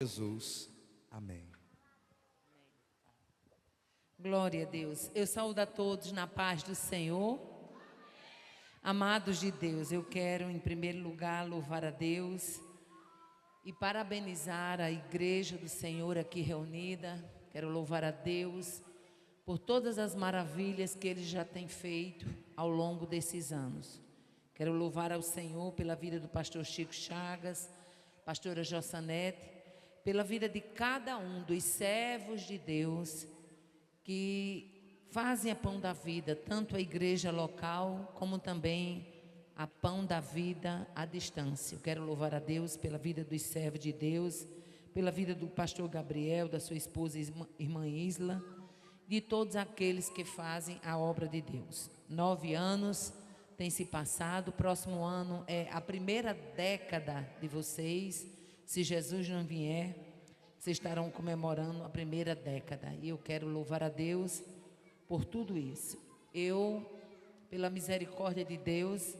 Jesus, amém. Glória a Deus. Eu saúdo a todos na paz do Senhor. Amados de Deus, eu quero em primeiro lugar louvar a Deus e parabenizar a igreja do Senhor aqui reunida. Quero louvar a Deus por todas as maravilhas que Ele já tem feito ao longo desses anos. Quero louvar ao Senhor pela vida do pastor Chico Chagas, pastora Jossanete, pela vida de cada um dos servos de Deus que fazem a Pão da Vida, tanto a igreja local como também a Pão da Vida à distância. Eu quero louvar a Deus pela vida dos servos de Deus, pela vida do pastor Gabriel, da sua esposa irmã Isla, de todos aqueles que fazem a obra de Deus. 9 anos tem se passado, o próximo ano é a primeira década de vocês. Se Jesus não vier, vocês estarão comemorando a primeira década. E eu quero louvar a Deus por tudo isso. Eu, pela misericórdia de Deus,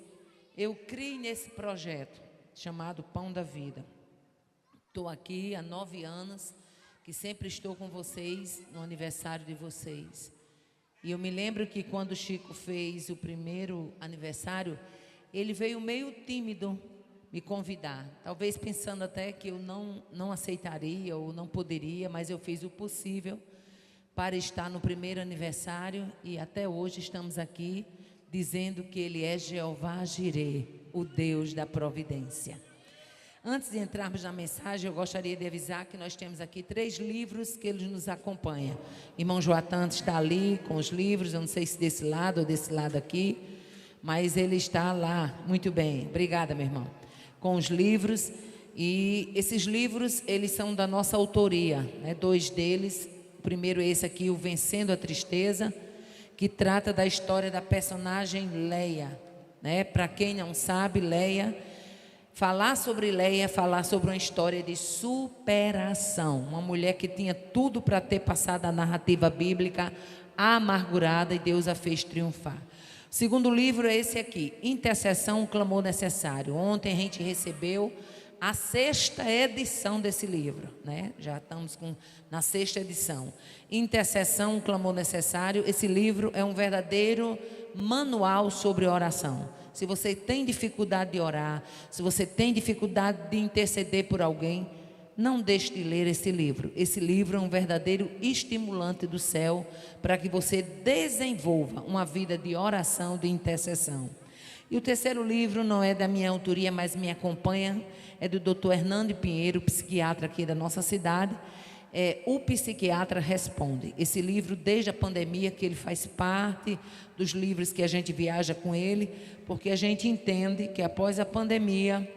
eu criei nesse projeto chamado Pão da Vida. Estou aqui há 9 anos, que sempre estou com vocês no aniversário de vocês. E eu me lembro que quando o Chico fez o primeiro aniversário, ele veio meio tímido me convidar, talvez pensando até que eu não aceitaria ou não poderia, mas eu fiz o possível para estar no primeiro aniversário e até hoje estamos aqui dizendo que Ele é Jeová Jirê, o Deus da providência. Antes de entrarmos na mensagem, eu gostaria de avisar que nós temos aqui 3 livros que Ele nos acompanha. Irmão Joatan está ali com os livros, eu não sei se desse lado ou desse lado aqui, mas ele está lá. Muito bem, obrigada, meu irmão. Com os livros, e esses livros, eles são da nossa autoria, né? 2 deles, o primeiro é esse aqui, o Vencendo a Tristeza, que trata da história da personagem Leia, né? Para quem não sabe, Leia, falar sobre Leia é falar sobre uma história de superação, uma mulher que tinha tudo para ter passado a narrativa bíblica amargurada e Deus a fez triunfar. O segundo livro é esse aqui, Intercessão, o Clamor Necessário. Ontem a gente recebeu a 6ª edição desse livro, né? Já estamos na 6ª edição. Intercessão, o Clamor Necessário. Esse livro é um verdadeiro manual sobre oração. Se você tem dificuldade de orar, se você tem dificuldade de interceder por alguém, não deixe de ler esse livro. Esse livro é um verdadeiro estimulante do céu para que você desenvolva uma vida de oração, de intercessão. E o terceiro livro não é da minha autoria, mas me acompanha, é do Dr. Hernando Pinheiro, psiquiatra aqui da nossa cidade. O Psiquiatra Responde. Esse livro, desde a pandemia, que ele faz parte dos livros que a gente viaja com ele, porque a gente entende que após a pandemia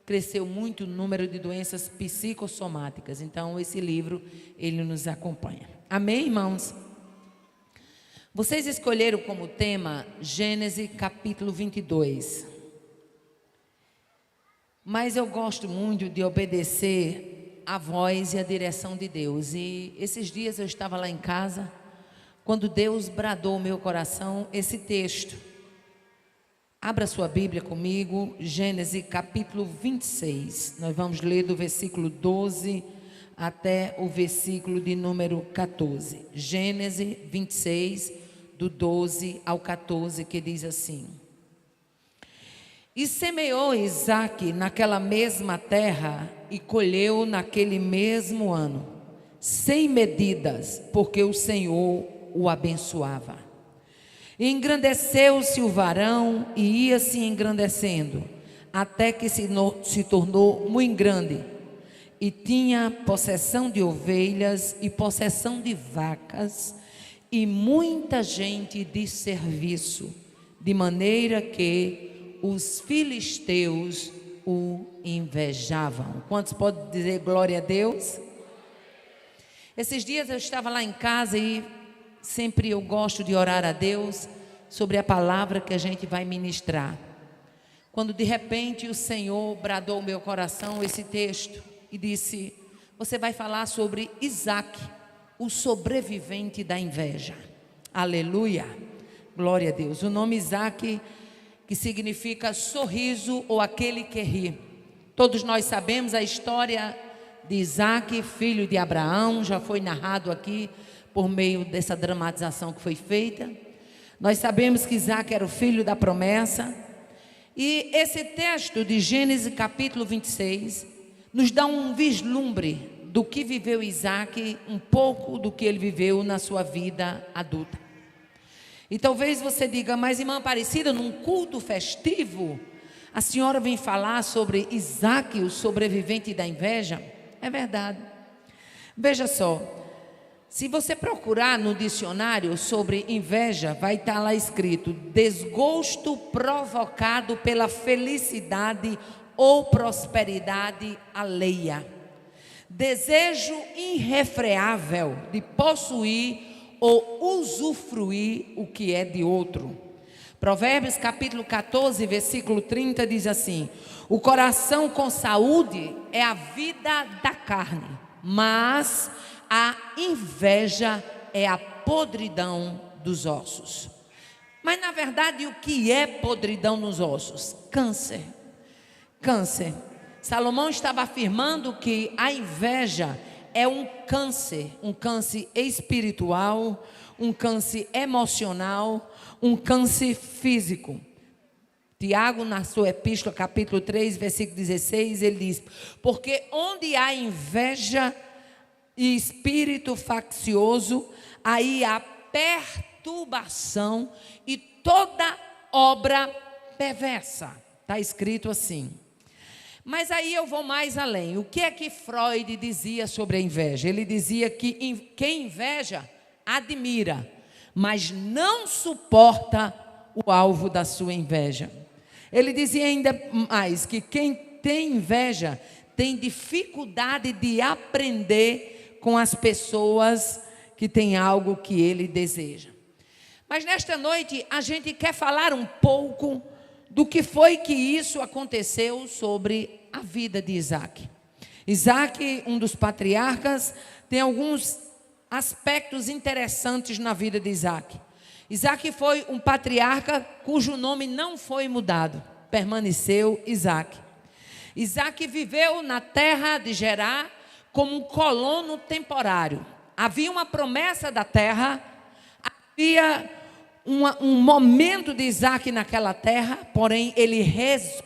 cresceu muito o número de doenças psicossomáticas. Então, esse livro, ele nos acompanha. Amém, irmãos? Vocês escolheram como tema Gênesis capítulo 22. Mas eu gosto muito de obedecer a voz e a direção de Deus. E esses dias eu estava lá em casa, quando Deus bradou ao meu coração esse texto. Abra sua Bíblia comigo, Gênesis capítulo 26. Nós vamos ler do versículo 12 até o versículo de número 14. Gênesis 26, do 12 ao 14, que diz assim: E semeou Isaque naquela mesma terra e colheu naquele mesmo ano, sem medidas, porque o Senhor o abençoava. E engrandeceu-se o varão e ia se engrandecendo, até que se tornou muito grande, e tinha possessão de ovelhas e possessão de vacas, e muita gente de serviço, de maneira que os filisteus o invejavam. Quantos podem dizer glória a Deus? Esses dias eu estava lá em casa e sempre eu gosto de orar a Deus sobre a palavra que a gente vai ministrar. Quando de repente o Senhor bradou ao meu coração esse texto e disse: você vai falar sobre Isaque, o sobrevivente da inveja. Aleluia, glória a Deus. O nome Isaque, que significa sorriso ou aquele que ri. Todos nós sabemos a história de Isaac, filho de Abraão. Já foi narrado aqui por meio dessa dramatização que foi feita. Nós sabemos que Isaac era o filho da promessa. E esse texto de Gênesis capítulo 26 nos dá um vislumbre do que viveu Isaac, um pouco do que ele viveu na sua vida adulta. E talvez você diga, mas irmã Aparecida, num culto festivo, a senhora vem falar sobre Isaac, o sobrevivente da inveja? É verdade. Veja só, se você procurar no dicionário sobre inveja, vai estar lá escrito: desgosto provocado pela felicidade ou prosperidade alheia. Desejo irrefreável de possuir ou usufruir o que é de outro. Provérbios capítulo 14, versículo 30 diz assim: o coração com saúde é a vida da carne, mas a inveja é a podridão dos ossos. Mas na verdade, o que é podridão nos ossos? Câncer. Câncer. Salomão estava afirmando que a inveja é um câncer espiritual, um câncer emocional, um câncer físico. Tiago, na sua epístola, capítulo 3, versículo 16, ele diz: porque onde há inveja e espírito faccioso, aí há perturbação e toda obra perversa. Está escrito assim. Mas aí eu vou mais além. O que é que Freud dizia sobre a inveja? Ele dizia que quem inveja admira, mas não suporta o alvo da sua inveja. Ele dizia ainda mais que quem tem inveja tem dificuldade de aprender com as pessoas que têm algo que ele deseja. Mas nesta noite a gente quer falar um pouco do que foi que isso aconteceu sobre a vida de Isaac. Isaac, um dos patriarcas, tem alguns aspectos interessantes na vida de Isaac. Isaac foi um patriarca cujo nome não foi mudado, permaneceu Isaac. Isaac viveu na terra de Gerar como um colono temporário. Havia uma promessa da terra, havia um momento de Isaac naquela terra, porém ele resolveu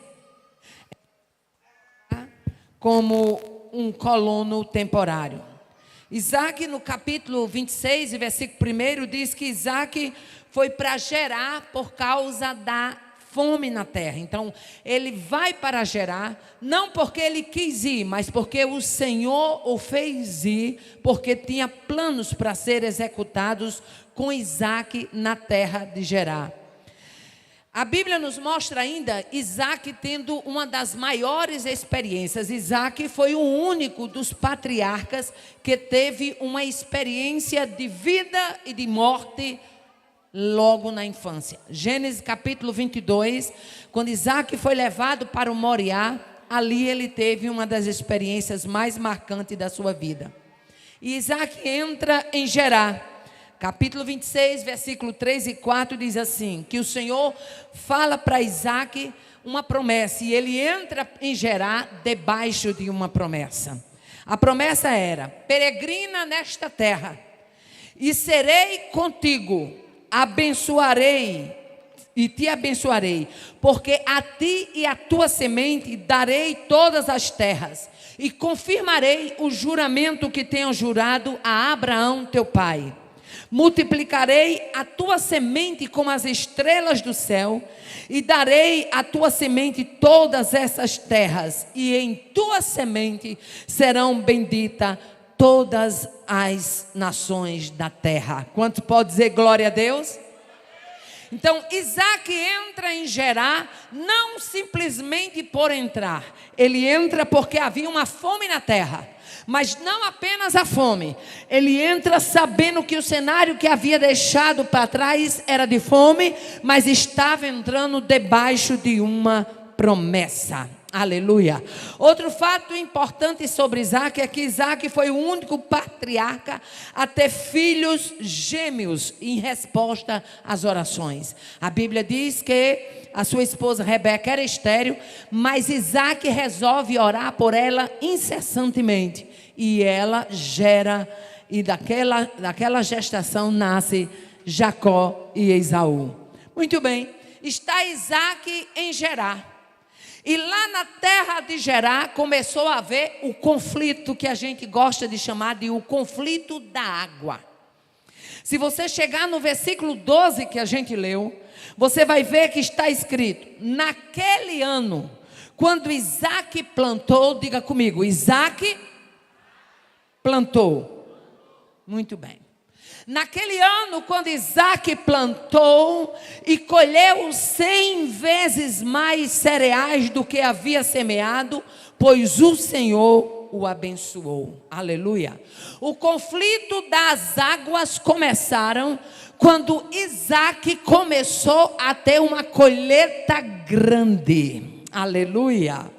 como um colono temporário. Isaac, no capítulo 26, versículo 1, diz que Isaac foi para Gerar por causa da fome na terra. Então, ele vai para Gerar, não porque ele quis ir, mas porque o Senhor o fez ir, porque tinha planos para ser executados com Isaac na terra de Gerar. A Bíblia nos mostra ainda Isaac tendo uma das maiores experiências. Isaac foi o único dos patriarcas que teve uma experiência de vida e de morte logo na infância. Gênesis capítulo 22, quando Isaac foi levado para o Moriá, ali ele teve uma das experiências mais marcantes da sua vida. E Isaac entra em Gerar. Capítulo 26, versículo 3 e 4 diz assim, que o Senhor fala para Isaac uma promessa, e ele entra em Gerar debaixo de uma promessa. A promessa era: peregrina nesta terra, e serei contigo, abençoarei e te abençoarei, porque a ti e a tua semente darei todas as terras, e confirmarei o juramento que tenho jurado a Abraão teu pai. Multiplicarei a tua semente como as estrelas do céu, e darei à tua semente todas essas terras, e em tua semente serão benditas todas as nações da terra. Quanto pode dizer glória a Deus? Então Isaac entra em Gerar não simplesmente por entrar. Ele entra porque havia uma fome na terra. Mas não apenas a fome. Ele entra sabendo que o cenário que havia deixado para trás era de fome, mas estava entrando debaixo de uma promessa. Aleluia. Outro fato importante sobre Isaac é que Isaac foi o único patriarca a ter filhos gêmeos em resposta às orações. A Bíblia diz que a sua esposa Rebeca era estéril, mas Isaac resolve orar por ela incessantemente. E ela gera, e daquela gestação nasce Jacó e Esaú. Muito bem, está Isaac em Gerar. E lá na terra de Gerar começou a haver o conflito que a gente gosta de chamar de o conflito da água. Se você chegar no versículo 12 que a gente leu, você vai ver que está escrito: naquele ano, quando Isaac plantou, diga comigo, Isaac plantou. Muito bem. Naquele ano, quando Isaac plantou e colheu 100 vezes mais cereais do que havia semeado, pois o Senhor o abençoou. Aleluia. O conflito das águas começaram quando Isaac começou a ter uma colheita grande. Aleluia.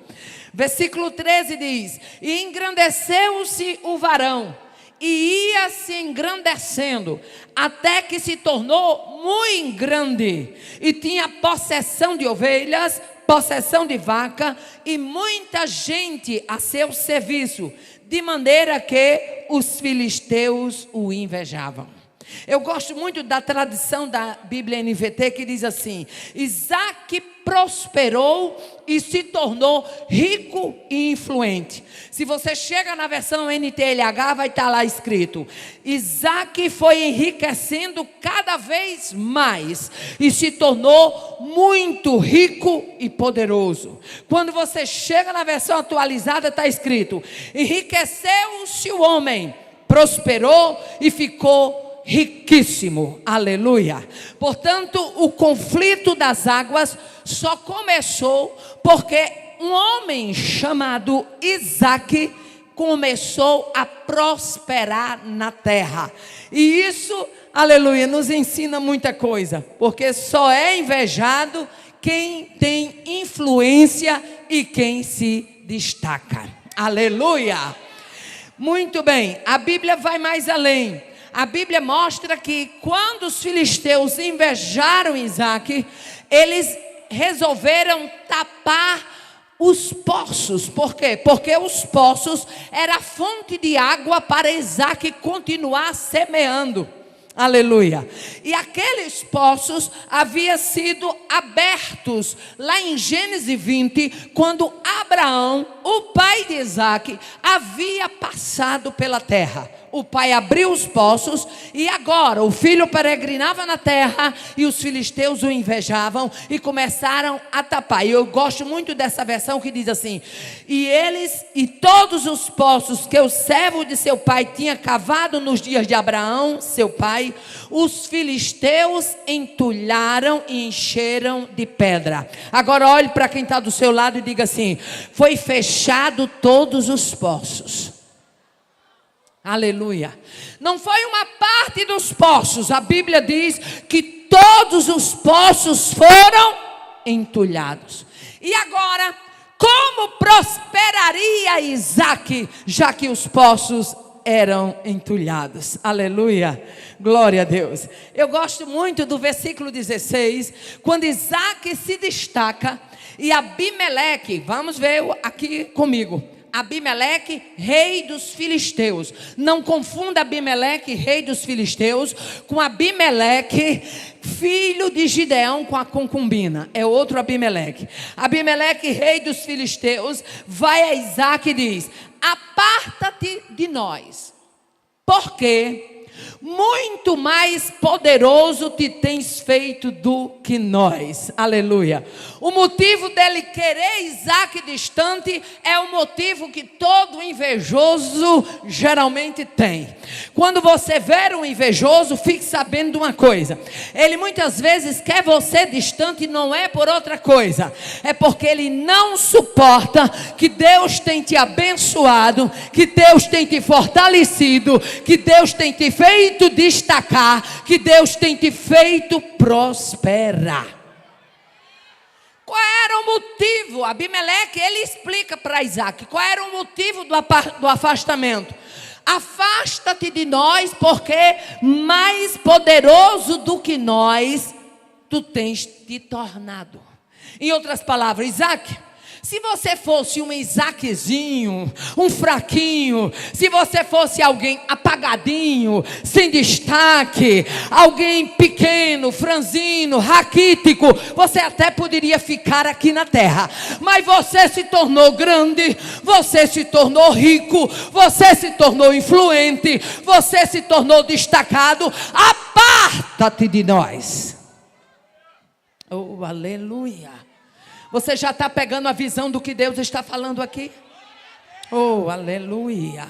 Versículo 13 diz: e engrandeceu-se o varão, e ia se engrandecendo, até que se tornou muito grande, e tinha possessão de ovelhas, possessão de vaca, e muita gente a seu serviço, de maneira que os filisteus o invejavam. Eu gosto muito da tradição da Bíblia NVT, que diz assim: Isaac prosperou e se tornou rico e influente. Se você chega na versão NTLH, vai estar lá escrito: Isaac foi enriquecendo cada vez mais e se tornou muito rico e poderoso. Quando você chega na versão atualizada, está escrito: enriqueceu-se o homem, prosperou e ficou riquíssimo. Aleluia. Portanto, o conflito das águas só começou porque um homem chamado Isaac começou a prosperar na terra. E isso, aleluia, nos ensina muita coisa, porque só é invejado quem tem influência e quem se destaca. Aleluia. Muito bem, a Bíblia vai mais além. A Bíblia mostra que quando os filisteus invejaram Isaac, eles resolveram tapar os poços. Por quê? Porque os poços eram a fonte de água para Isaac continuar semeando. Aleluia. E aqueles poços haviam sido abertos lá em Gênesis 20, quando Abraão, o pai de Isaac, havia passado pela terra. O pai abriu os poços e agora o filho peregrinava na terra e os filisteus o invejavam e começaram a tapar. E eu gosto muito dessa versão que diz assim: e todos os poços que o servo de seu pai tinha cavado nos dias de Abraão, seu pai, os filisteus entulharam e encheram de pedra. Agora olhe para quem está do seu lado e diga assim: foi fechado todos os poços. Aleluia. Não foi uma parte dos poços. A Bíblia diz que todos os poços foram entulhados. E agora, como prosperaria Isaac, já que os poços eram entulhados? Aleluia. Glória a Deus. Eu gosto muito do versículo 16, quando Isaac se destaca e Abimeleque, vamos ver aqui comigo, Abimeleque, rei dos filisteus. Não confunda Abimeleque, rei dos filisteus, com Abimeleque, filho de Gideão com a concubina. É outro Abimeleque. Abimeleque, rei dos filisteus, vai a Isaac e diz: aparta-te de nós, porque muito mais poderoso te tens feito do que nós. Aleluia. O motivo dele querer Isaac distante é o motivo que todo invejoso geralmente tem. Quando você ver um invejoso, fique sabendo de uma coisa: ele muitas vezes quer você distante, não é por outra coisa, é porque ele não suporta que Deus tem te abençoado, que Deus tem te fortalecido, que Deus tem te feito destacar, que Deus tem te feito prosperar. Qual era o motivo? Abimeleque, ele explica para Isaac qual era o motivo do afastamento. Afasta-te de nós, porque mais poderoso do que nós, tu tens te tornado. Em outras palavras, Isaac, se você fosse um Isaaczinho, um fraquinho, se você fosse alguém apagadinho, sem destaque, alguém pequeno, franzino, raquítico, você até poderia ficar aqui na terra. Mas você se tornou grande, você se tornou rico, você se tornou influente, você se tornou destacado. Aparta-te de nós. Oh, aleluia. Você já está pegando a visão do que Deus está falando aqui? Oh, aleluia.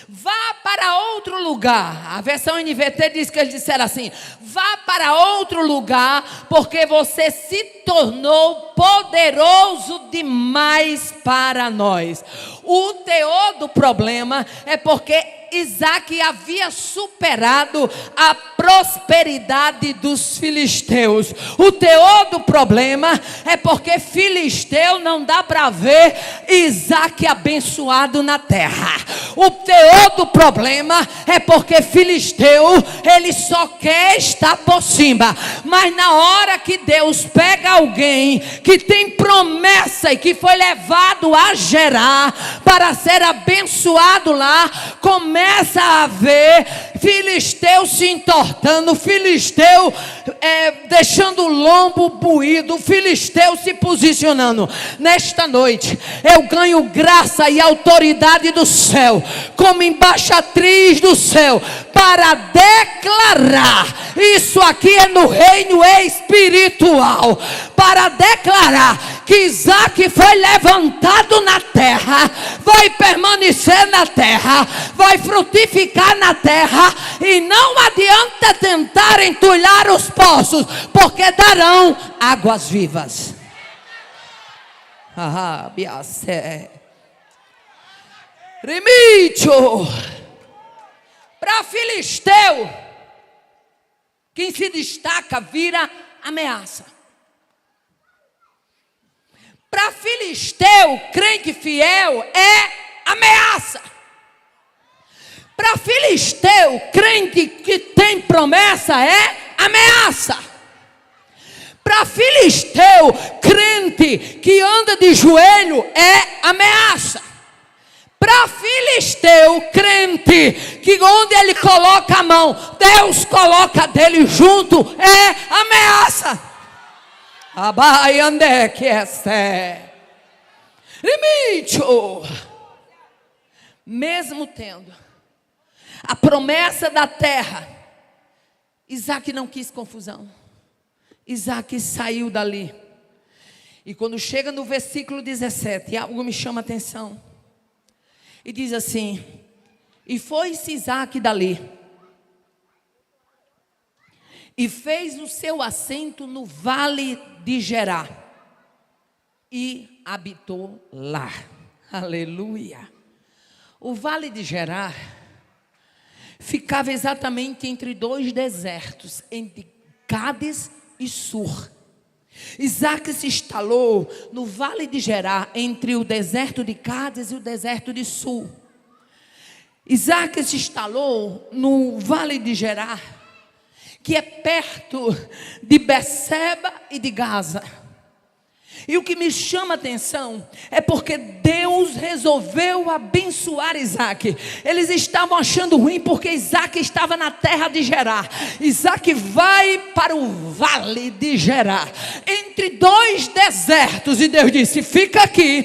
Vá para outro lugar. A versão NVT diz que eles disseram assim: vá para outro lugar, porque você se tornou poderoso demais para nós. O teor do problema é porque Isaac havia superado a prosperidade dos filisteus. O teor do problema é porque filisteu não dá para ver Isaac abençoado na terra. O teor do problema é porque filisteu, ele só quer estar por cima. Mas na hora que Deus pega alguém que tem promessa e que foi levado a Gerar para ser abençoado lá, começa a ver filisteu se entortando, filisteu deixando o lombo buído, filisteu se posicionando. Nesta noite eu ganho graça e autoridade do céu, como embaixatriz do céu, para declarar, isso aqui é no reino espiritual, para declarar que Isaac foi levantado na terra, vai permanecer na terra, vai frutificar na terra, e não adianta tentar entulhar os poços, porque darão águas vivas. Biacé. Rimício. Para filisteu, quem se destaca vira ameaça. Para filisteu, crente fiel é ameaça. Para filisteu, crente que tem promessa é ameaça. Para filisteu, crente que anda de joelho é ameaça. Para filisteu, crente que onde ele coloca a mão, Deus coloca dele junto, é ameaça. Abaiande que é limite. Mesmo tendo a promessa da terra, Isaac não quis confusão. Isaac saiu dali. E quando chega no versículo 17, algo me chama a atenção. E diz assim: e foi-se Isaac dali, e fez o seu assento no vale de Gerar, e habitou lá. Aleluia. O vale de Gerar ficava exatamente entre dois desertos, entre Cádiz e Sur. Isaac se instalou no vale de Gerar, entre o deserto de Cádiz e o deserto de Sul. Isaac se instalou no vale de Gerar, que é perto de Beceba e de Gaza. E o que me chama a atenção é porque Deus resolveu abençoar Isaac. Eles estavam achando ruim porque Isaac estava na terra de Gerar. Isaac vai para o vale de Gerar, entre dois desertos, e Deus disse: fica aqui,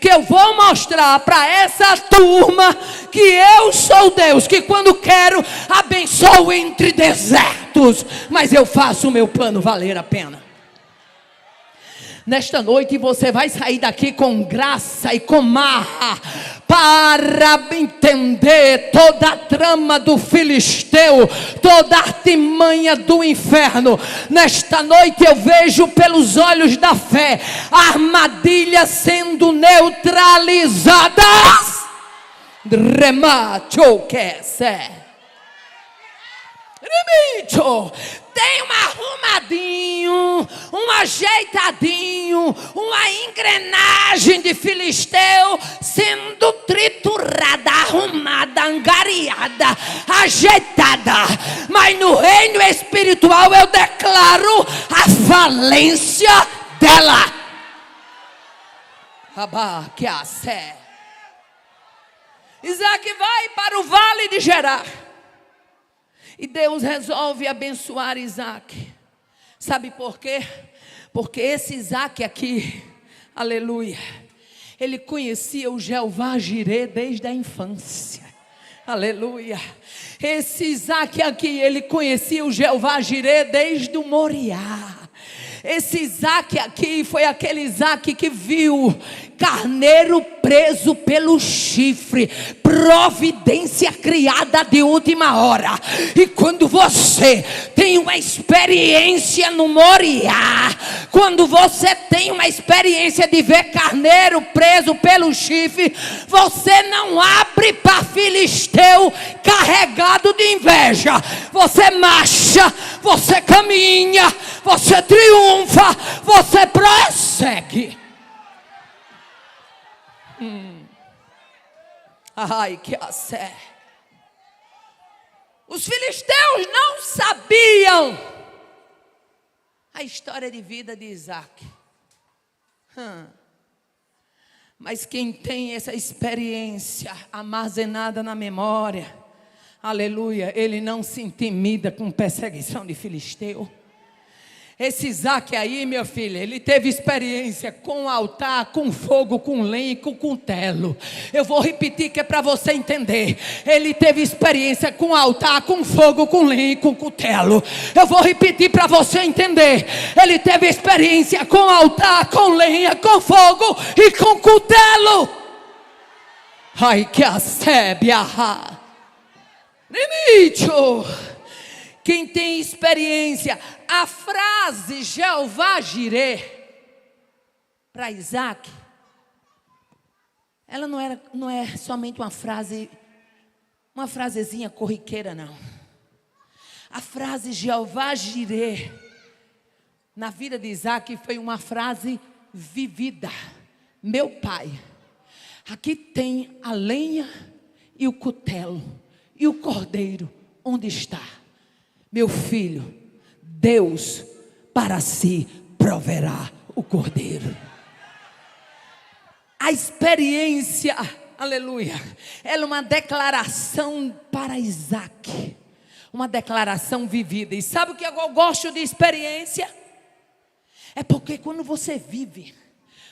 que eu vou mostrar para essa turma que eu sou Deus, que quando quero abençoo entre desertos, mas eu faço o meu plano valer a pena. Nesta noite você vai sair daqui com graça e com marra, para entender toda a trama do filisteu, toda a artimanha do inferno. Nesta noite eu vejo pelos olhos da fé armadilhas sendo neutralizadas. Remate o que é. Tem um arrumadinho, um ajeitadinho, uma engrenagem de filisteu sendo triturada, arrumada, angariada, ajeitada. Mas no reino espiritual eu declaro a falência dela. Isaac vai para o vale de Gerar. E Deus resolve abençoar Isaac. Sabe por quê? Porque esse Isaac aqui, aleluia, ele conhecia o Jeová Jirê desde a infância. Aleluia. Esse Isaac aqui, ele conhecia o Jeová Jirê desde o Moriá. Esse Isaac aqui foi aquele Isaac que viu carneiro preso pelo chifre, providência criada de última hora. E quando você tem uma experiência no Moriá, quando você tem uma experiência de ver carneiro preso pelo chifre, você não abre para filisteu carregado de inveja. Você marcha, você caminha, você triunfa, você prossegue. Ai, que assé. Os filisteus não sabiam a história de vida de Isaac. Mas quem tem essa experiência armazenada na memória, aleluia, ele não se intimida com perseguição de filisteu. Esse Isaac aí, meu filho, ele teve experiência com altar, com fogo, com lenha e com cutelo. Eu vou repetir que é para você entender. Ele teve experiência com altar, com fogo, com lenha e com cutelo. Eu vou repetir para você entender. Ele teve experiência com altar, com lenha, com fogo e com cutelo. Ai, que assébia. Limite. Quem tem experiência, a frase Jeová Jirê para Isaac, ela não é somente uma frasezinha corriqueira, não. A frase Jeová Jirê na vida de Isaac foi uma frase vivida. Meu pai, aqui tem a lenha e o cutelo e o cordeiro, onde está? Meu filho, Deus para si proverá o cordeiro. A experiência, aleluia, ela é uma declaração para Isaac. Uma declaração vivida. E sabe o que eu gosto de experiência? É porque quando você vive,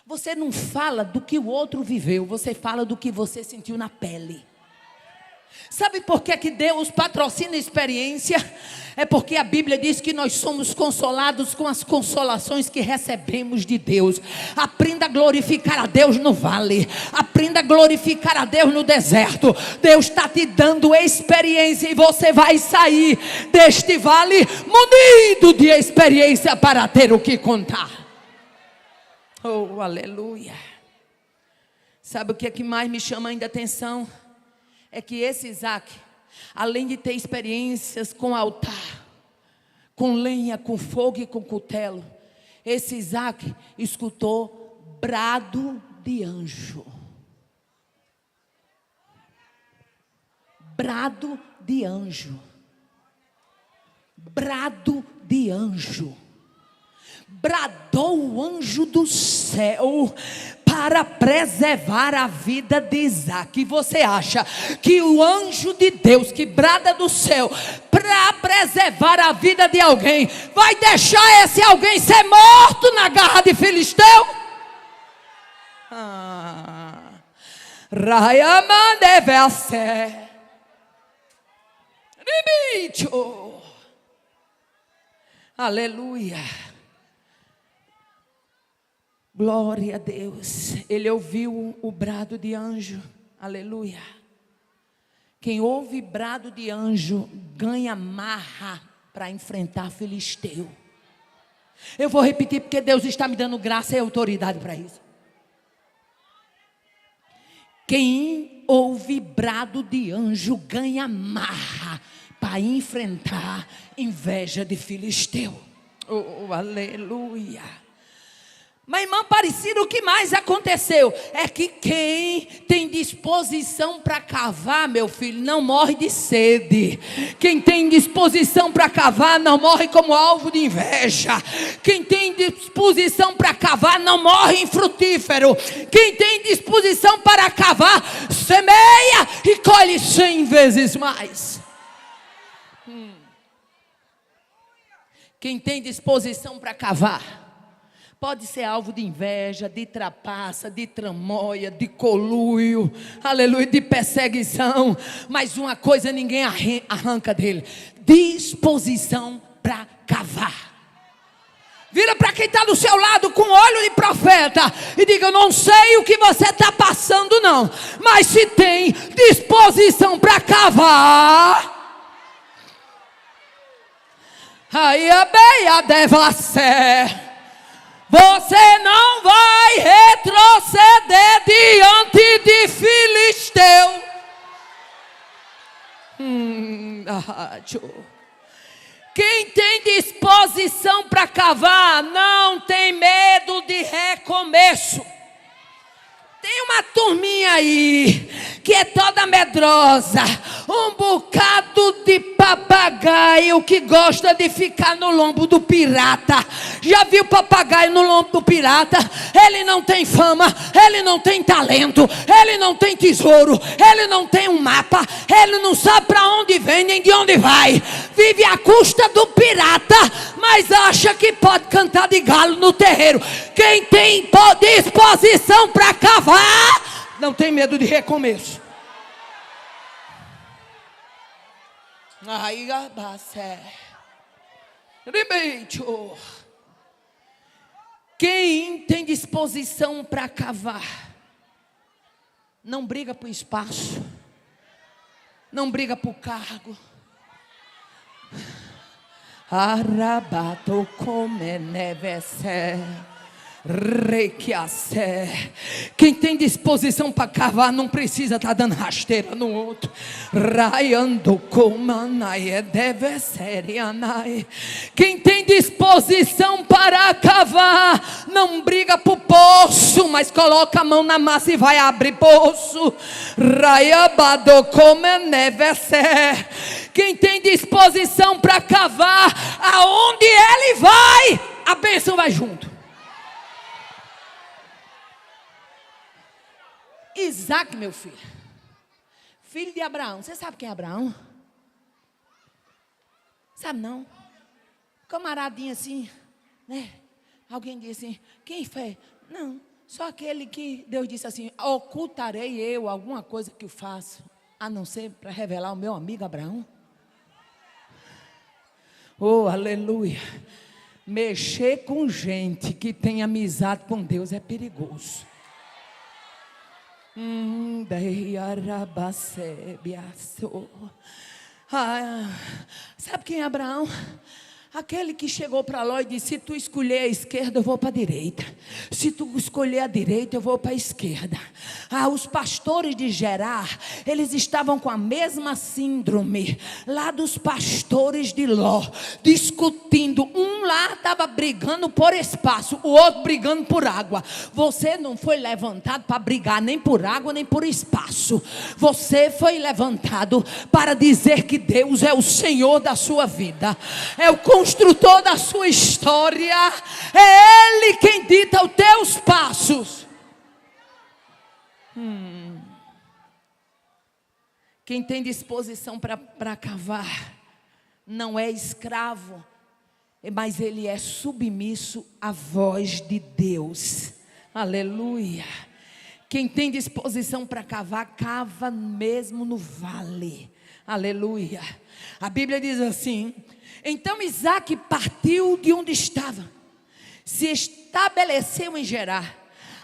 você não fala do que o outro viveu, você fala do que você sentiu na pele. Sabe por que Deus patrocina a experiência? É porque a Bíblia diz que nós somos consolados com as consolações que recebemos de Deus. Aprenda a glorificar a Deus no vale. Aprenda a glorificar a Deus no deserto. Deus está te dando experiência e você vai sair deste vale munido de experiência para ter o que contar. Oh, aleluia. Sabe o que é que mais me chama ainda a atenção? É que esse Isaac, além de ter experiências com altar, com lenha, com fogo e com cutelo, esse Isaac escutou brado de anjo. Brado de anjo. Brado de anjo. Bradou o anjo do céu para preservar a vida de Isaac. E você acha que o anjo de Deus que brada do céu para preservar a vida de alguém vai deixar esse alguém ser morto na garra de filisteu? Rayaman deve ser limite. Aleluia. Glória a Deus. Ele ouviu o brado de anjo. Aleluia. Quem ouve brado de anjo ganha marra para enfrentar filisteu. Eu vou repetir porque Deus está me dando graça e autoridade para isso. Quem ouve brado de anjo, ganha marra para enfrentar inveja de filisteu. Oh, aleluia. Mas, irmã Aparecida, o que mais aconteceu? É que quem tem disposição para cavar, meu filho, não morre de sede. Quem tem disposição para cavar, não morre como alvo de inveja. Quem tem disposição para cavar, não morre infrutífero. Quem tem disposição para cavar, semeia e colhe 100 vezes mais. Quem tem disposição para cavar, pode ser alvo de inveja, de trapaça, de tramóia, de conluio, aleluia, de perseguição. Mas uma coisa ninguém arranca dele: disposição para cavar. Vira para quem está do seu lado com olho de profeta e diga: eu não sei o que você está passando não, mas se tem disposição para cavar, aí a beia devassa. Você não vai retroceder diante de filisteu. Quem tem disposição para cavar não tem medo de recomeço. Tem uma turminha aí que é toda medrosa, um bocado de papagaio que gosta de ficar no lombo do pirata. Já viu papagaio no lombo do pirata? Ele não tem fama, ele não tem talento, ele não tem tesouro, ele não tem um mapa, ele não sabe para onde vem nem de onde vai. Vive à custa do pirata, mas acha que pode cantar de galo no terreiro. Quem tem disposição para cavar não tem medo de recomeço. Aí abacé. Quem tem disposição para cavar não briga por espaço, não briga por cargo. Arabato come nevesse. Quem tem disposição para cavar não precisa estar dando rasteira no outro. Quem tem disposição para cavar não briga por poço, mas coloca a mão na massa e vai abrir poço. Quem tem disposição para cavar, aonde ele vai, a bênção vai junto. Isaac, meu filho, filho de Abraão. Você sabe quem é Abraão? Sabe não? Camaradinho assim, né? Alguém disse assim: quem foi? Não, só aquele que Deus disse assim: ocultarei eu alguma coisa que eu faço, a não ser para revelar o meu amigo Abraão. Oh, aleluia. Mexer com gente que tem amizade com Deus é perigoso. Sabe quem é Abraão? Aquele que chegou para Ló e disse: se tu escolher a esquerda, eu vou para a direita. Se tu escolher a direita, eu vou para a esquerda. Os pastores de Gerar, eles estavam com a mesma síndrome lá dos pastores de Ló, discutindo. Um lá estava brigando por espaço, o outro brigando por água. Você não foi levantado para brigar nem por água nem por espaço. Você foi levantado para dizer que Deus é o Senhor da sua vida, é o construtor da sua história, é Ele quem dita os teus passos. Quem tem disposição para cavar não é escravo, mas ele é submisso à voz de Deus. Aleluia. Quem tem disposição para cavar, cava mesmo no vale. Aleluia. A Bíblia diz assim: então Isaac partiu de onde estava, se estabeleceu em Gerar,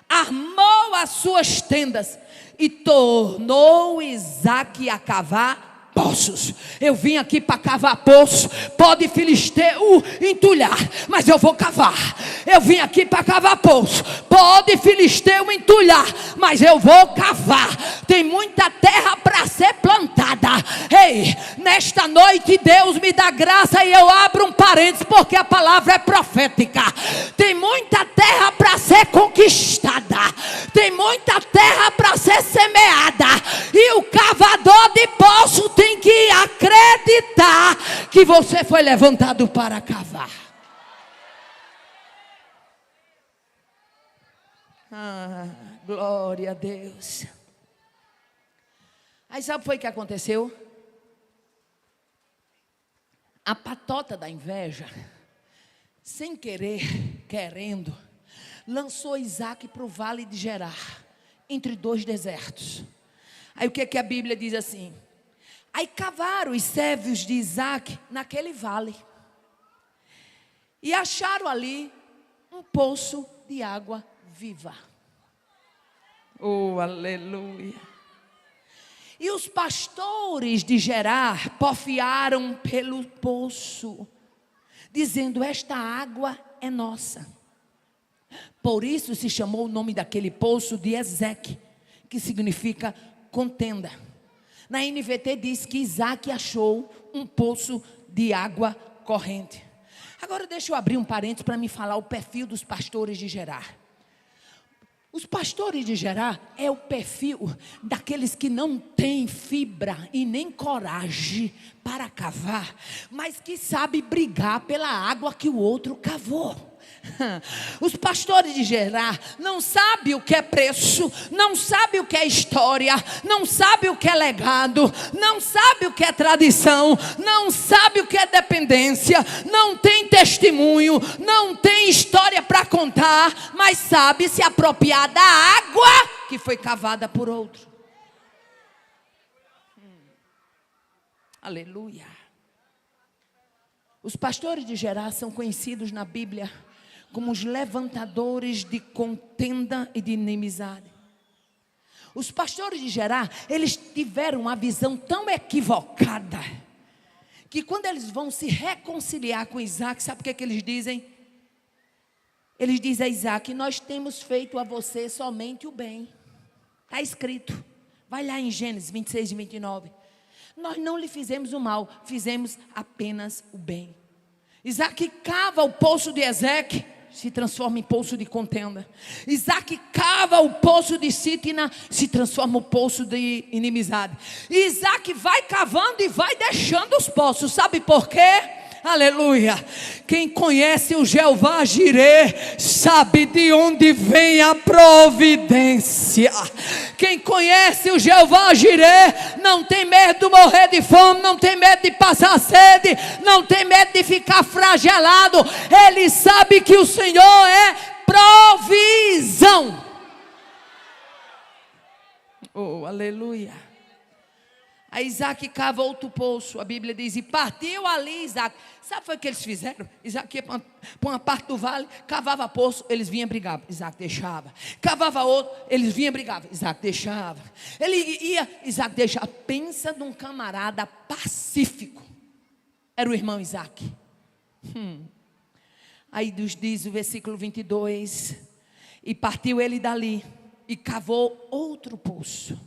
armou as suas tendas e tornou Isaac a cavar poços. Eu vim aqui para cavar poço. Pode filisteu entulhar, mas eu vou cavar. Eu vim aqui para cavar poço. Pode filisteu entulhar, mas eu vou cavar. Tem muita terra para ser plantada. Ei, nesta noite Deus me dá graça e eu abro um parênteses porque a palavra é profética. Tem muita terra para ser conquistada. Tem muita terra para ser semeada. E o cavador de poço tem que acreditar que você foi levantado para cavar. Glória a Deus. Aí sabe o que foi que aconteceu? A patota da inveja, sem querer, querendo, lançou Isaac para o vale de Gerar, entre dois desertos. Aí o que é que a Bíblia diz assim? Aí cavaram os servos de Isaac naquele vale e acharam ali um poço de água viva. Oh, aleluia. E os pastores de Gerar porfiaram pelo poço, dizendo: esta água é nossa. Por isso se chamou o nome daquele poço de Ezeque, que significa contenda. Na NVT diz que Isaac achou um poço de água corrente. Agora deixa eu abrir um parênteses para me falar o perfil dos pastores de Gerar. Os pastores de Gerar é o perfil daqueles que não têm fibra e nem coragem para cavar, mas que sabe brigar pela água que o outro cavou. Os pastores de Gerar não sabem o que é preço, não sabem o que é história, não sabem o que é legado, não sabem o que é tradição, não sabem o que é dependência, não tem testemunho, não tem história para contar, mas sabe se apropriar da água que foi cavada por outro. Aleluia. Os pastores de Gerar são conhecidos na Bíblia como os levantadores de contenda e de inimizade. Os pastores de Gerar, eles tiveram uma visão tão equivocada, que quando eles vão se reconciliar com Isaac, sabe o que é que eles dizem? Eles dizem a Isaac: nós temos feito a você somente o bem. Está escrito, vai lá em Gênesis 26 e 29. Nós não lhe fizemos o mal, fizemos apenas o bem. Isaac cava o poço de Ezeque, se transforma em poço de contenda. Isaac cava o poço de Sitna, se transforma em poço de inimizade. Isaac vai cavando e vai deixando os poços. Sabe por quê? Aleluia. Quem conhece o Jeová Jireh sabe de onde vem a providência. Quem conhece o Jeová Jireh não tem medo de morrer de fome, não tem medo de passar sede, não tem medo de ficar flagelado. Ele sabe que o Senhor é provisão. Oh, aleluia. Aí Isaac cava outro poço, a Bíblia diz, e partiu ali Isaac. Sabe o que eles fizeram? Isaac ia para uma parte do vale, cavava poço, eles vinham e brigavam, Isaac deixava. Cavava outro, eles vinham e brigavam, Isaac deixava. Ele ia, Isaac deixava. Pensa num camarada pacífico. Era o irmão Isaac. Aí diz o versículo 22, e partiu ele dali, e cavou outro poço.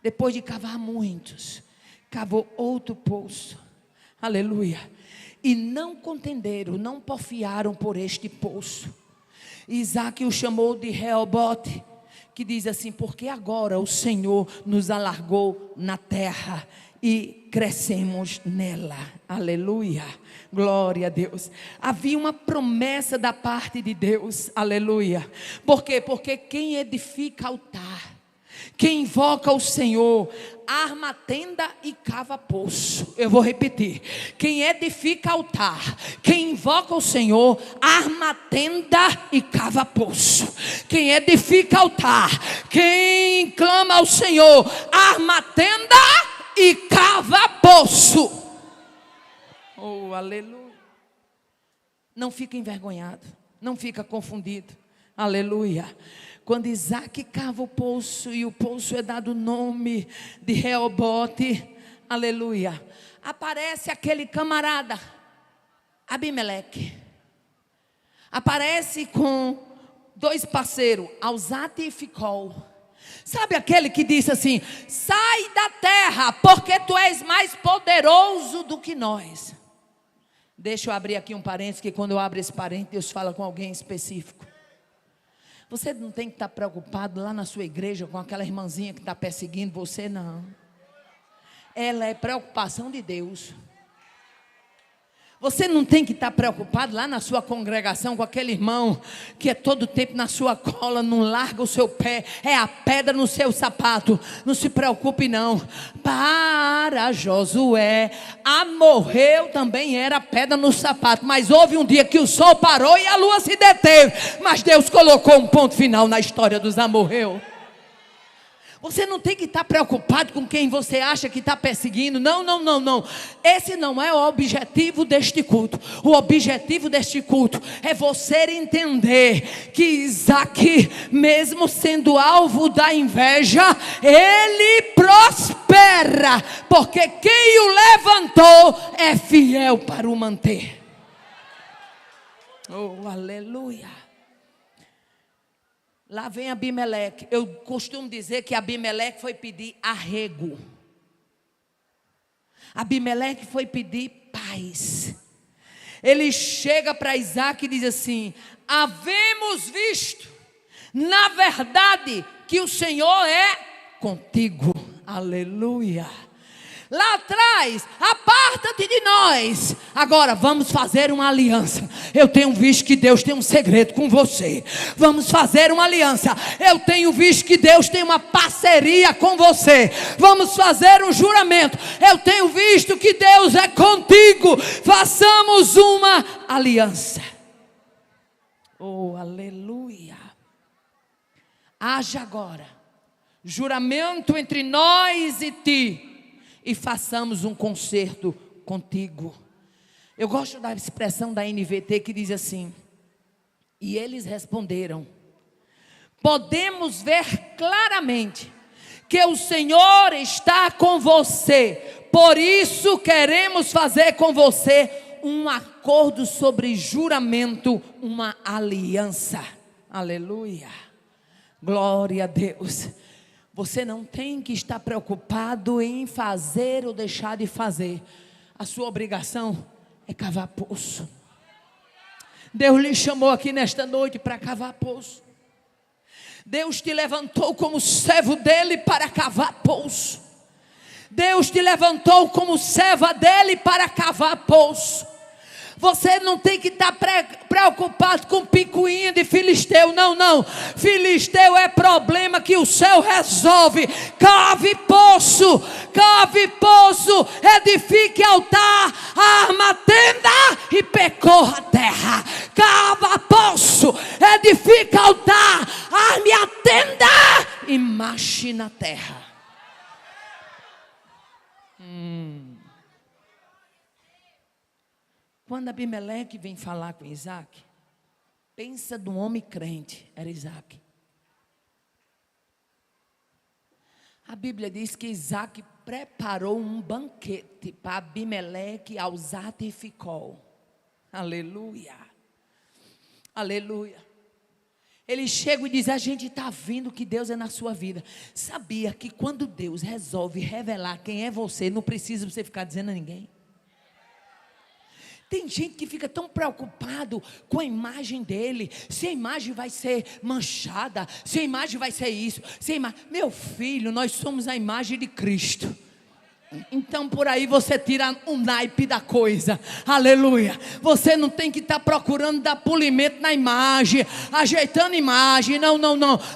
Depois de cavar muitos, cavou outro poço. Aleluia. E não contenderam, não porfiaram por este poço. Isaac o chamou de Reobote, que diz assim: porque agora o Senhor nos alargou na terra e crescemos nela. Aleluia. Glória a Deus. Havia uma promessa da parte de Deus. Aleluia. Por quê? Porque quem edifica altar, quem invoca o Senhor, arma tenda e cava poço. Eu vou repetir: quem edifica altar, quem invoca o Senhor, arma tenda e cava poço. Quem edifica altar, quem clama ao Senhor, arma tenda e cava poço. Oh, aleluia. Não fica envergonhado, não fica confundido. Aleluia. Quando Isaac cava o poço, e o poço é dado o nome de Reobote, aleluia, aparece aquele camarada, Abimeleque. Aparece com 2 parceiros, Alzate e Ficol. Sabe aquele que disse assim: sai da terra, porque tu és mais poderoso do que nós. Deixa eu abrir aqui um parênteses, que quando eu abro esse parênteses, Deus fala com alguém específico. Você não tem que estar preocupado lá na sua igreja com aquela irmãzinha que está perseguindo você, não. Ela é preocupação de Deus. Você não tem que estar preocupado lá na sua congregação com aquele irmão que é todo tempo na sua cola, não larga o seu pé, é a pedra no seu sapato. Não se preocupe não. Para Josué, Amorreu também era pedra no sapato, mas houve um dia que o sol parou e a lua se deteve, mas Deus colocou um ponto final na história dos amorreus. Você não tem que estar preocupado com quem você acha que está perseguindo. Não. Esse não é o objetivo deste culto. O objetivo deste culto é você entender que Isaac, mesmo sendo alvo da inveja, ele prospera, porque quem o levantou é fiel para o manter. Oh, aleluia. Lá vem Abimeleque. Eu costumo dizer que Abimeleque foi pedir arrego. Abimeleque foi pedir paz. Ele chega para Isaac e diz assim: havemos visto, na verdade, que o Senhor é contigo. Aleluia. Lá atrás, aparta-te de nós. Agora vamos fazer uma aliança. Eu tenho visto que Deus tem um segredo com você. Vamos fazer uma aliança. Eu tenho visto que Deus tem uma parceria com você. Vamos fazer um juramento. Eu tenho visto que Deus é contigo. Façamos uma aliança. Oh, aleluia. Haja agora juramento entre nós e ti, e façamos um concerto contigo. Eu gosto da expressão da NVT que diz assim: e eles responderam: podemos ver claramente que o Senhor está com você, por isso queremos fazer com você um acordo sobre juramento, uma aliança. Aleluia, glória a Deus. Você não tem que estar preocupado em fazer ou deixar de fazer. A sua obrigação é cavar poço. Deus lhe chamou aqui nesta noite para cavar poço. Deus te levantou como servo dele para cavar poço. Deus te levantou como serva dele para cavar poço. Você não tem que estar preocupado com picuinha de filisteu. Não. Filisteu é problema que o céu resolve. Cave poço, edifique altar, arma tenda e percorra a terra. Cava poço, edifique altar, arme a tenda e marche na terra. Quando Abimeleque vem falar com Isaac, pensa de um homem crente, era Isaac. A Bíblia diz que Isaac preparou um banquete para Abimeleque, Alzate e Ficol. Aleluia, aleluia. Ele chega e diz: a gente está vendo que Deus é na sua vida. Sabia que quando Deus resolve revelar quem é você, não precisa você ficar dizendo a ninguém. Tem gente que fica tão preocupado com a imagem dele, se a imagem vai ser manchada, se a imagem vai ser isso, Meu filho, nós somos a imagem de Cristo. Então por aí você tira o naipe da coisa. Aleluia. Você não tem que estar procurando dar polimento na imagem, ajeitando imagem. Não.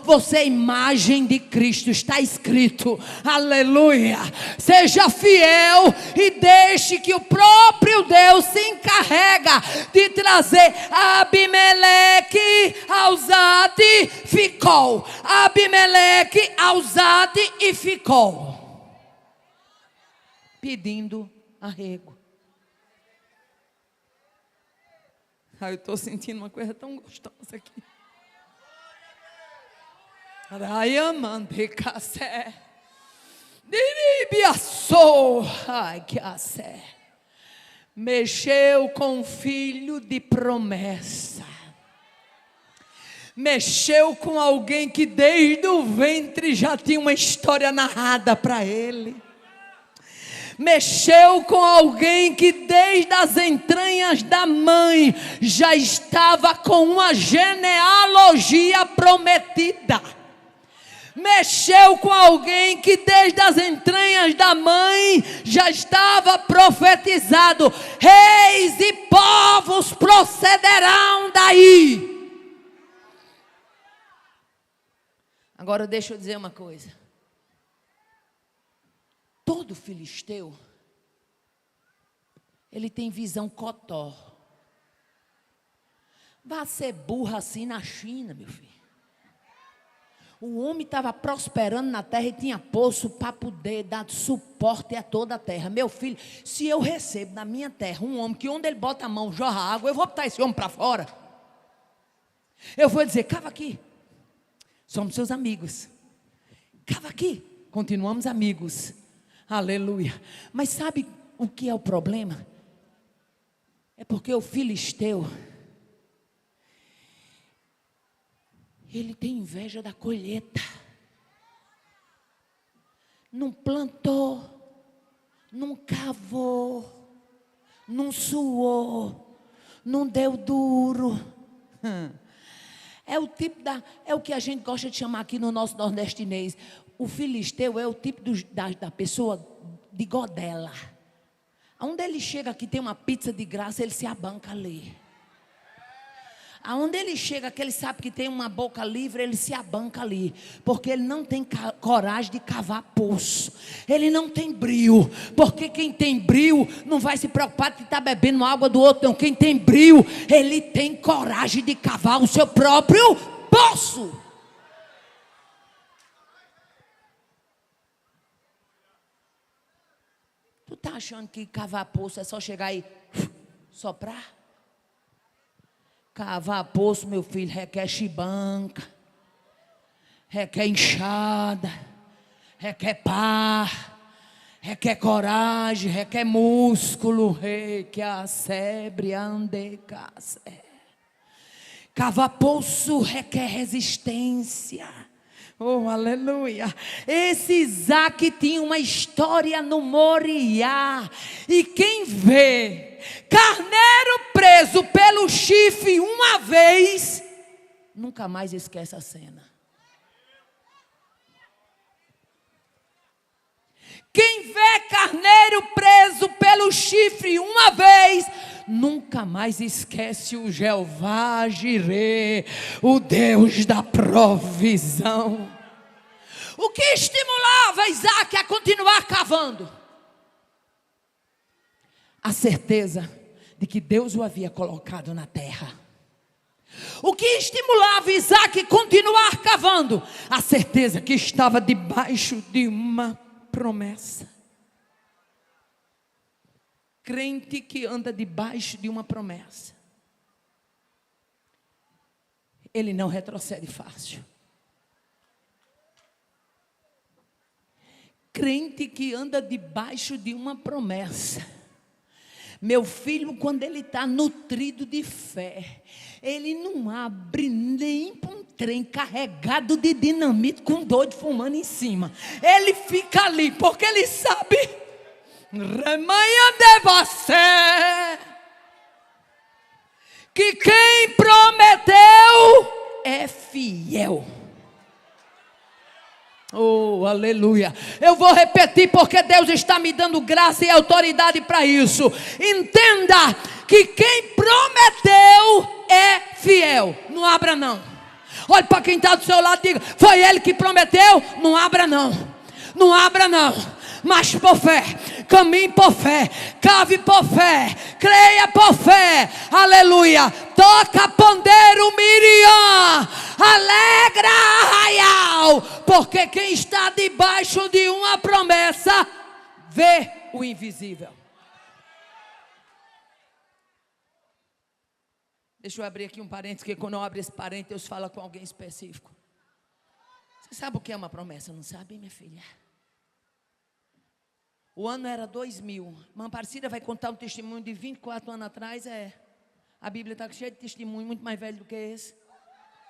Você é imagem de Cristo, está escrito. Aleluia. Seja fiel e deixe que o próprio Deus se encarrega de trazer Abimeleque, Alzate, Ficol. Abimeleque, Alzate e Ficol, pedindo arrego. Eu estou sentindo uma coisa tão gostosa aqui. Diribiaçou. Ai, que assé. Mexeu com um filho de promessa. Mexeu com alguém que desde o ventre já tinha uma história narrada para ele. Mexeu com alguém que desde as entranhas da mãe já estava com uma genealogia prometida. Mexeu com alguém que desde as entranhas da mãe já estava profetizado: reis e povos procederão daí. Agora deixa eu dizer uma coisa. Todo filisteu, ele tem visão cotó. Vai ser burro assim na China, meu filho. O homem estava prosperando na terra e tinha poço para poder dar suporte a toda a terra. Meu filho, se eu recebo na minha terra um homem que onde ele bota a mão jorra água, eu vou botar esse homem para fora. Eu vou dizer: cava aqui. Somos seus amigos. Cava aqui. Continuamos amigos. Aleluia. Mas sabe o que é o problema? É porque o filisteu, ele tem inveja da colheita. Não plantou, não cavou, não suou, não deu duro. É o tipo é o que a gente gosta de chamar aqui no nosso nordestinês. O filisteu é o tipo da pessoa de godela. Aonde ele chega aqui tem uma pizza de graça, ele se abanca ali. Aonde ele chega que ele sabe que tem uma boca livre, ele se abanca ali. Porque ele não tem coragem de cavar poço. Ele não tem brio. Porque quem tem brio não vai se preocupar de estar bebendo água do outro, não. Quem tem brio, ele tem coragem de cavar o seu próprio poço. Tu tá achando que cavar poço é só chegar e soprar? Cavar poço, meu filho, requer chibanca, requer enxada, requer pá, requer coragem, requer músculo, requer sebre, ande, cavar poço requer resistência. Oh, aleluia. Esse Isaac tinha uma história no Moriá. E quem vê carneiro preso pelo chifre uma vez, nunca mais esquece a cena. Quem vê carneiro preso pelo chifre uma vez, nunca mais esquece o Jeová Jirê, o Deus da provisão. O que estimulava Isaac a continuar cavando? A certeza de que Deus o havia colocado na terra. O que estimulava Isaac a continuar cavando? A certeza que estava debaixo de uma promessa. Crente que anda debaixo de uma promessa, ele não retrocede fácil. Crente que anda debaixo de uma promessa, meu filho, quando ele está nutrido de fé, ele não abre nem para um trem carregado de dinamite com doido fumando em cima. Ele fica ali porque ele sabe, remanha de você, que quem prometeu é fiel. Oh, aleluia. Eu vou repetir porque Deus está me dando graça e autoridade para isso. Entenda que quem prometeu é fiel. Não abra não. Olhe para quem está do seu lado e diga: foi ele que prometeu? Não abra não. Não abra não. Mas por fé, caminhe por fé, cave por fé, creia por fé, aleluia. Toca pandeiro, Miriam, alegra Arraial, porque quem está debaixo de uma promessa vê o invisível. Deixa eu abrir aqui um parênteses, porque quando eu abro esse parênteses, Deus fala com alguém específico. Você sabe o que é uma promessa, não sabe, minha filha? O ano era 2000. Irmã Aparecida vai contar um testemunho de 24 anos atrás. A Bíblia está cheia de testemunho, muito mais velho do que esse.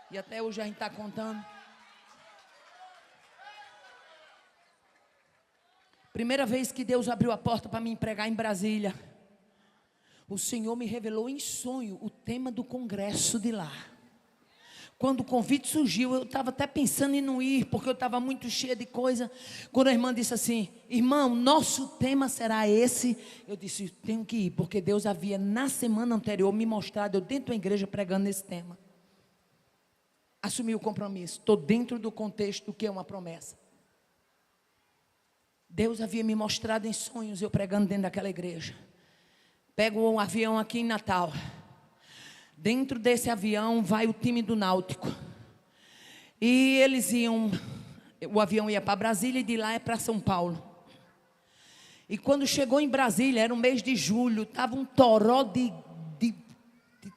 E até hoje a gente está contando. Primeira vez que Deus abriu a porta para me pregar em Brasília, o Senhor me revelou em sonho o tema do congresso de lá. Quando o convite surgiu, eu estava até pensando em não ir, porque eu estava muito cheia de coisa. Quando a irmã disse assim: irmão, nosso tema será esse. Eu disse: tenho que ir, porque Deus havia na semana anterior me mostrado eu dentro da igreja pregando esse tema. Assumi o compromisso, estou dentro do contexto do que é uma promessa. Deus havia me mostrado em sonhos eu pregando dentro daquela igreja. Pego um avião aqui em Natal. Dentro desse avião vai o time do Náutico. E eles iam, o avião ia para Brasília e de lá é para São Paulo. E quando chegou em Brasília, era o mês de julho, estava um toró de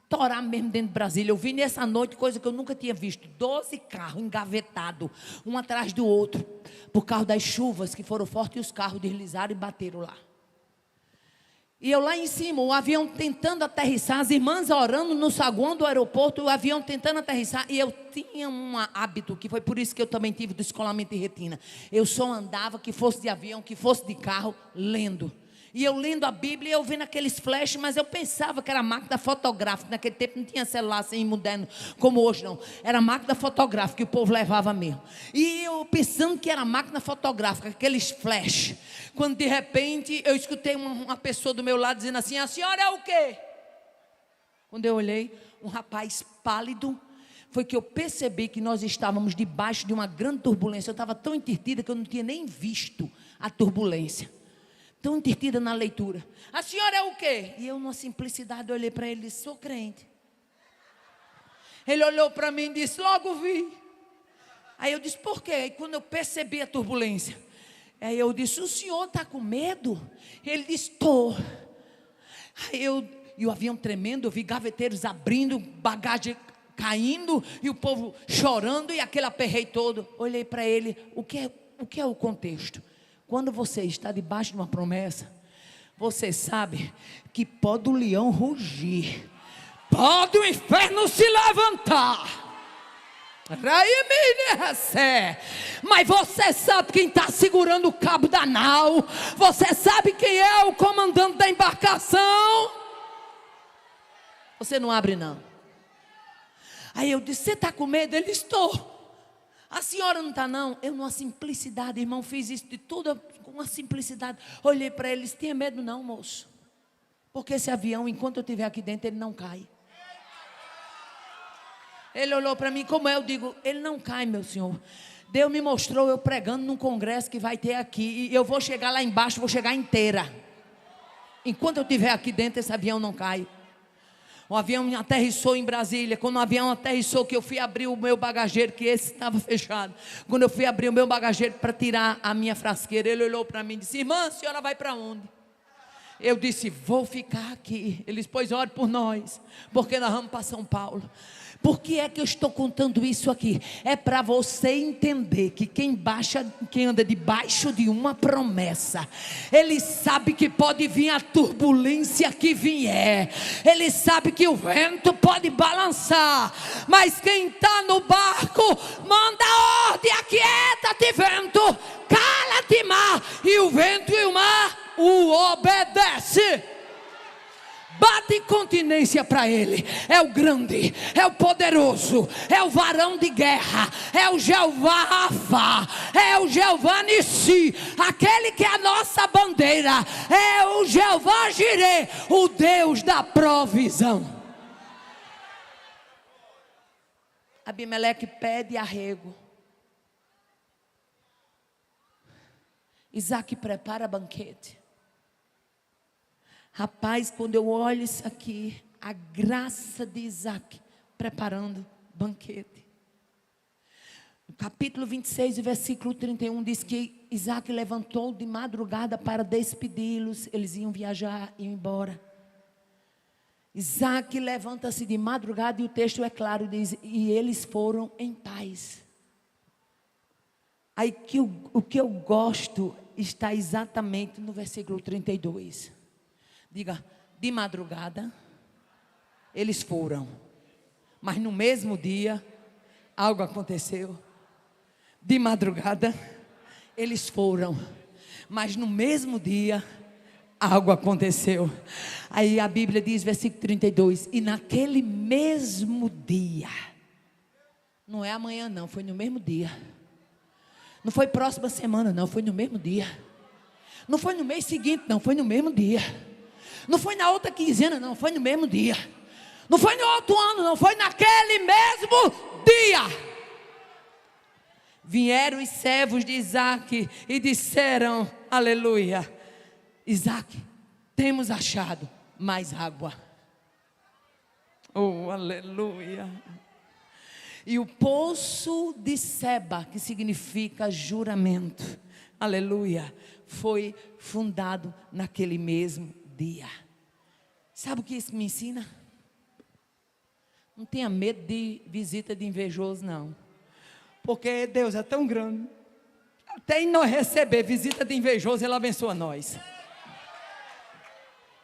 torar mesmo dentro de Brasília. Eu vi nessa noite coisa que eu nunca tinha visto: 12 carros engavetados, um atrás do outro, por causa das chuvas que foram fortes, e os carros deslizaram e bateram lá. E eu lá em cima, o avião tentando aterrissar, as irmãs orando no saguão do aeroporto, o avião tentando aterrissar. E eu tinha um hábito, que foi por isso que eu também tive descolamento de retina. Eu só andava, que fosse de avião, que fosse de carro, lendo. E eu lendo a Bíblia, eu vendo aqueles flashes, mas eu pensava que era máquina fotográfica. Naquele tempo não tinha celular assim moderno como hoje, não. Era máquina fotográfica que o povo levava mesmo. E eu pensando que era máquina fotográfica, aqueles flashes. Quando de repente eu escutei uma pessoa do meu lado dizendo assim: a senhora é o quê? Quando eu olhei, um rapaz pálido, foi que eu percebi que nós estávamos debaixo de uma grande turbulência. Eu estava tão entretida que eu não tinha nem visto a turbulência. Tão entretida na leitura. A senhora é o quê? E eu, numa simplicidade, olhei para ele e disse: sou crente. Ele olhou para mim e disse: logo vi. Aí eu disse: por quê? E quando eu percebi a turbulência, aí eu disse: o senhor está com medo? Ele disse: estou. E o avião tremendo, eu vi gaveteiros abrindo, bagagem caindo, e o povo chorando, e aquele aperreio todo. Olhei para ele: o que é o contexto? Quando você está debaixo de uma promessa, você sabe que pode o leão rugir, pode o inferno se levantar, mas você sabe quem está segurando o cabo da nau, você sabe quem é o comandante da embarcação. Você não abre não. Aí eu disse: você está com medo? Ele: estou. A senhora não está não? Eu, numa simplicidade, irmão, fiz isso de tudo com uma simplicidade. Olhei para ele e disse: tenha medo não, moço, porque esse avião, enquanto eu estiver aqui dentro, ele não cai. Ele olhou para mim: como é? Eu digo: ele não cai, meu senhor. Deus me mostrou eu pregando num congresso que vai ter aqui, e eu vou chegar lá embaixo, vou chegar inteira. Enquanto eu estiver aqui dentro, esse avião não cai. O avião aterrissou em Brasília. Quando o avião aterrissou, que eu fui abrir o meu bagageiro, que esse estava fechado. Quando eu fui abrir o meu bagageiro para tirar a minha frasqueira, ele olhou para mim e disse: irmã, a senhora vai para onde? Eu disse: vou ficar aqui. Ele disse: pois ore por nós, porque nós vamos para São Paulo. Por que é que eu estou contando isso aqui? É para você entender que quem anda debaixo de uma promessa, ele sabe que pode vir a turbulência que vier, ele sabe que o vento pode balançar, mas quem está no barco manda ordem: aquieta-te vento, cala-te mar, e o vento e o mar o obedece. Bate continência para ele. É o grande, é o poderoso, é o varão de guerra, é o Jeová Rafa, é o Jeová Nissi, aquele que é a nossa bandeira, é o Jeová Jireh, o Deus da provisão. Abimeleque pede arrego. Isaac prepara banquete. Rapaz, quando eu olho isso aqui, a graça de Isaac preparando banquete. No capítulo 26, versículo 31, diz que Isaac levantou de madrugada para despedi-los. Eles iam viajar, iam embora. Isaac levanta-se de madrugada, e o texto é claro, diz: e eles foram em paz. Aí o que eu gosto está exatamente no versículo 32. Diga, de madrugada eles foram, mas no mesmo dia algo aconteceu. De madrugada eles foram, mas no mesmo dia algo aconteceu. Aí a Bíblia diz, versículo 32, e naquele mesmo dia, não é amanhã não, foi no mesmo dia. Não foi próxima semana não, foi no mesmo dia. Não foi no mês seguinte não, foi no mesmo dia. Não foi na outra quinzena não, foi no mesmo dia. Não foi no outro ano não, foi naquele mesmo dia. Vieram os servos de Isaac e disseram, aleluia, Isaac, temos achado mais água. Oh, aleluia. E o poço de Seba, que significa juramento, aleluia, foi fundado naquele mesmo dia. Sabe o que isso me ensina? Não tenha medo de visita de invejoso não, porque Deus é tão grande, até em nós receber visita de invejoso, Ele abençoa nós.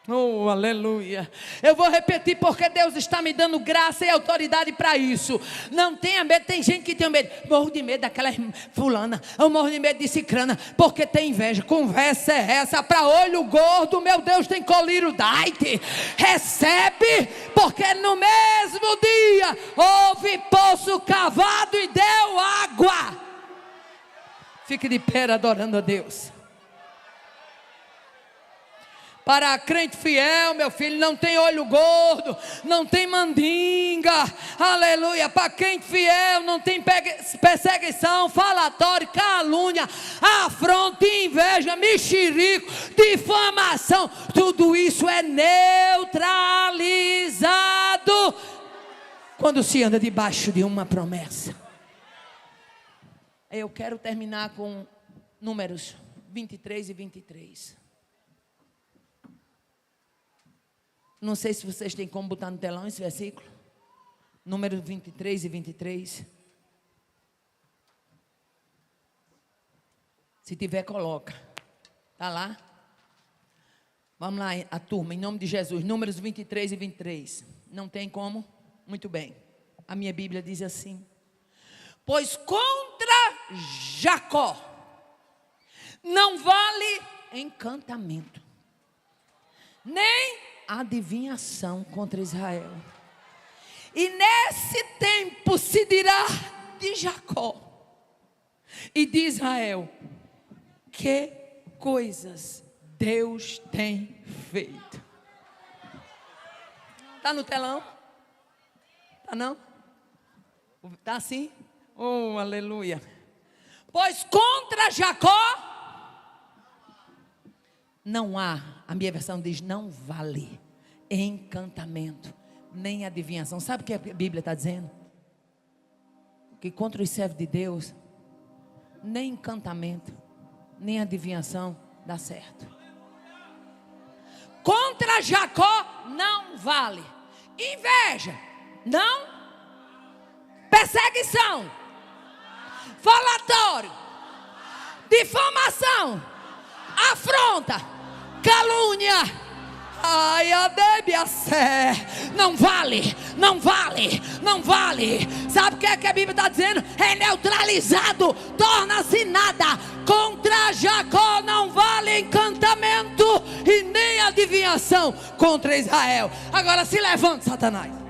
Oh, aleluia. Eu vou repetir porque Deus está me dando graça e autoridade para isso. Não tenha medo, tem gente que tem medo. Morro de medo daquela fulana, eu morro de medo de cicrana, porque tem inveja. Conversa é essa, para olho gordo, meu Deus tem colírio daite. Recebe, porque no mesmo dia houve poço cavado e deu água. Fique de pé adorando a Deus. Para crente fiel, meu filho, não tem olho gordo, não tem mandinga, aleluia. Para crente fiel, não tem perseguição, falatório, calúnia, afronta, inveja, mexerico, difamação. Tudo isso é neutralizado quando se anda debaixo de uma promessa. Eu quero terminar com Números 23 e 23. Não sei se vocês têm como botar no telão esse versículo. Números 23 e 23. Se tiver, coloca. Está lá? Vamos lá, a turma, em nome de Jesus. Números 23 e 23. Não tem como? Muito bem. A minha Bíblia diz assim: pois contra Jacó não vale encantamento, nem adivinhação contra Israel. E nesse tempo se dirá de Jacó e de Israel: que coisas Deus tem feito. Está no telão? Está não? Está assim? Oh, aleluia. Pois contra Jacó não há, a minha versão diz, não vale encantamento, nem adivinhação. Sabe o que a Bíblia está dizendo? Que contra os servos de Deus, nem encantamento, nem adivinhação dá certo. Contra Jacó não vale inveja, não. Perseguição, falatório, difamação, afronta, calúnia, ai, a débia sé, não vale, não vale, não vale. Sabe o que é que a Bíblia está dizendo? É neutralizado, torna-se nada. Contra Jacó não vale encantamento e nem adivinhação contra Israel. Agora se levante, Satanás.